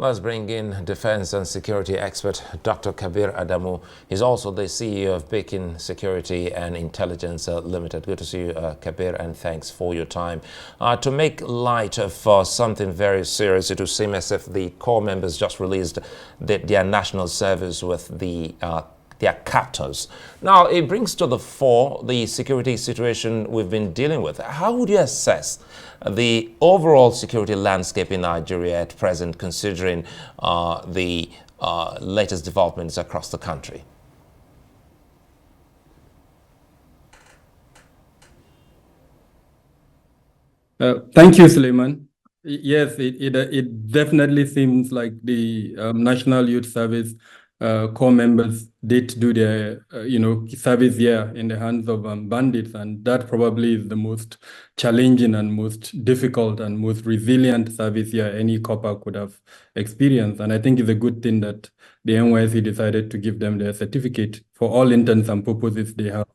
Let's bring in defense and security expert Dr. Kabir Adamu. He's also the CEO of Beacon Security and Intelligence Limited. Good to see you, Kabir, and thanks for your time. To make light of something very serious, it would seem as if the core members just released their national service with their captors. Now, it brings to the fore the security situation we've been dealing with. How would you assess the overall security landscape in Nigeria at present, considering the latest developments across the country? Thank you, Suleiman. Yes, it definitely seems like the National Youth Service core members did do their service year in the hands of bandits, and that probably is the most challenging and most difficult and most resilient service year any copper could have experienced. And I think it's a good thing that the NYC decided to give them their certificate. For all intents and purposes, they have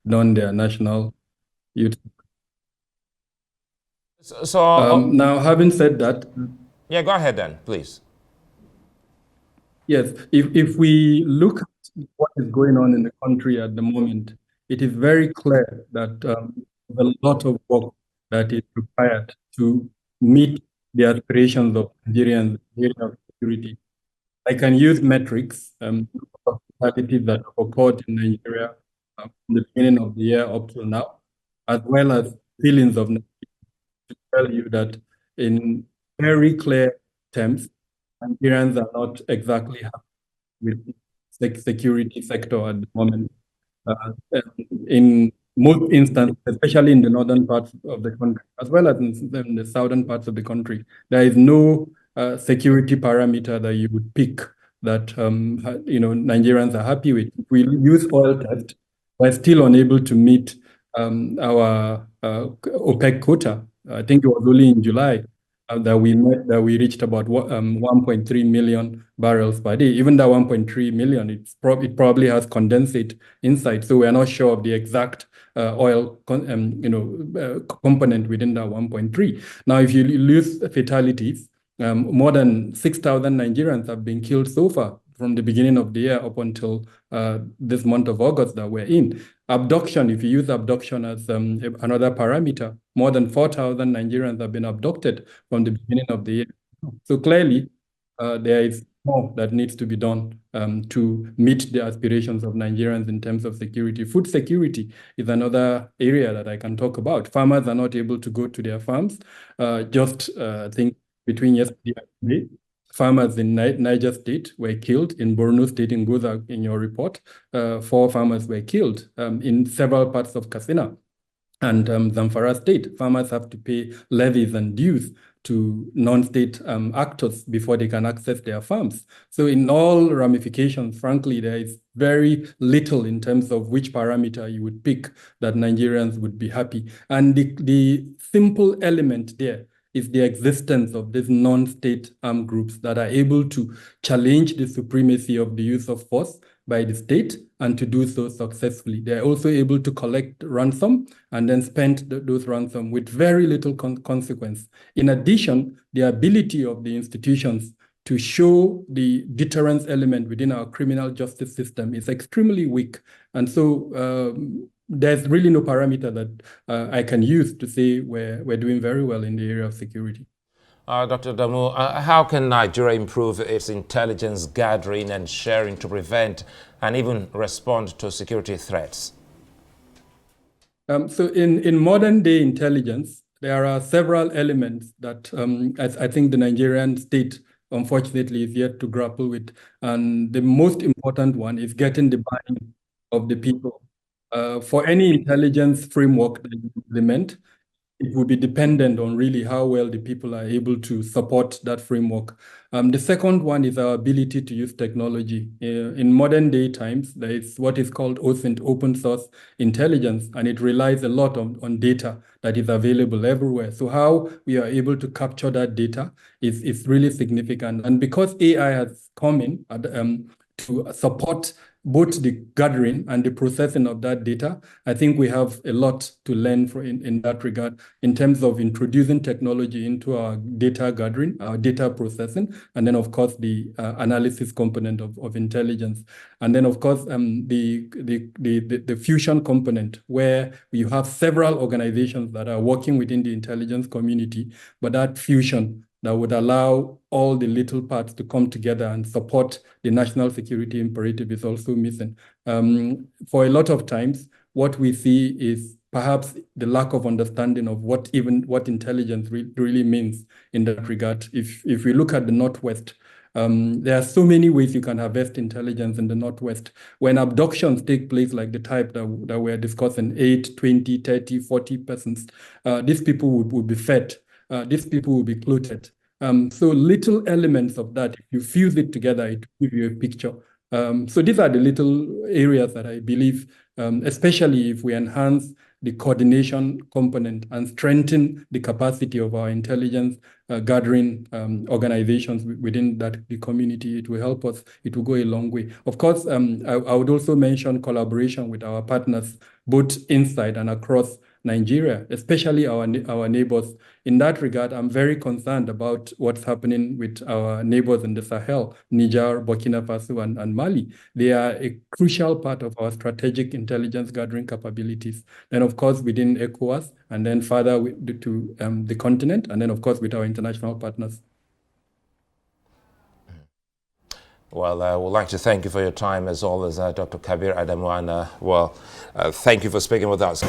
done their national youth. Now, having said that, yeah, go ahead then, please. Yes, if we look at what is going on in the country at the moment, it is very clear that there's a lot of work that is required to meet the aspirations of Nigerians in the area of security. I can use metrics of fatalities that have occurred in Nigeria from the beginning of the year up to now, as well as feelings of to tell you that in very clear terms, Nigerians are not exactly happy with the security sector at the moment. In most instances, especially in the northern parts of the country, as well as in the southern parts of the country, there is no security parameter that you would pick that Nigerians are happy with. If we use oil theft, we're still unable to meet our OPEC quota. I think it was only in July that we reached about 1.3 million barrels per day. Even that 1.3 million, it probably has condensate inside, so we're not sure of the exact oil component within that 1.3. Now, if you lose fatalities, more than 6,000 Nigerians have been killed so far from the beginning of the year up until this month of August that we're in. Abduction, if you use abduction as another parameter, more than 4,000 Nigerians have been abducted from the beginning of the year. So clearly, there is more that needs to be done to meet the aspirations of Nigerians in terms of security. Food security is another area that I can talk about. Farmers are not able to go to their farms. I think between yesterday and today, farmers in Niger State were killed. In Borno State, in Goza, in your report, 4 farmers were killed. In several parts of Katsina and Zamfara State, farmers have to pay levies and dues to non-state actors before they can access their farms. So in all ramifications, frankly, there is very little in terms of which parameter you would pick that Nigerians would be happy. And the simple element there is the existence of these non-state armed groups that are able to challenge the supremacy of the use of force by the state and to do so successfully. They're also able to collect ransom and then spend those ransom with very little consequence. In addition, the ability of the institutions to show the deterrence element within our criminal justice system is extremely weak. And so there's really no parameter that I can use to say we're doing very well in the area of security. Dr. Adamu, how can Nigeria improve its intelligence gathering and sharing to prevent and even respond to security threats? So in modern day intelligence, there are several elements that I think the Nigerian state, unfortunately, is yet to grapple with. And the most important one is getting the buy-in of the people. For any intelligence framework that you implement, it will be dependent on really how well the people are able to support that framework. The second one is our ability to use technology. In modern day times, there is what is called OSINT, open source intelligence, and it relies a lot on data that is available everywhere. So how we are able to capture that data is really significant. And because AI has come in to support both the gathering and the processing of that data. I think we have a lot to learn in that regard in terms of introducing technology into our data gathering, our data processing, and then of course the analysis component of intelligence. And then of course the fusion component, where you have several organizations that are working within the intelligence community, but that fusion that would allow all the little parts to come together and support the national security imperative is also missing. For a lot of times, what we see is perhaps the lack of understanding of what intelligence really means in that regard. If we look at the Northwest, there are so many ways you can harvest intelligence in the Northwest. When abductions take place, like the type that we're discussing, 8, 20, 30, 40 persons, these people will be fed. These people will be clothed. So little elements of that, if you fuse it together, it will give you a picture. So these are the little areas that I believe, especially if we enhance the coordination component and strengthen the capacity of our intelligence gathering organizations within the community, it will help us. It will go a long way. Of course, I would also mention collaboration with our partners, both inside and across Nigeria, especially our neighbors. In that regard, I'm very concerned about what's happening with our neighbors in the Sahel, Niger, Burkina Faso, and Mali. They are a crucial part of our strategic intelligence gathering capabilities. And of course, within ECOWAS, and then further to the continent, and then of course with our international partners. Well, I would like to thank you for your time, as always, Dr. Kabir Adamu, and thank you for speaking with us.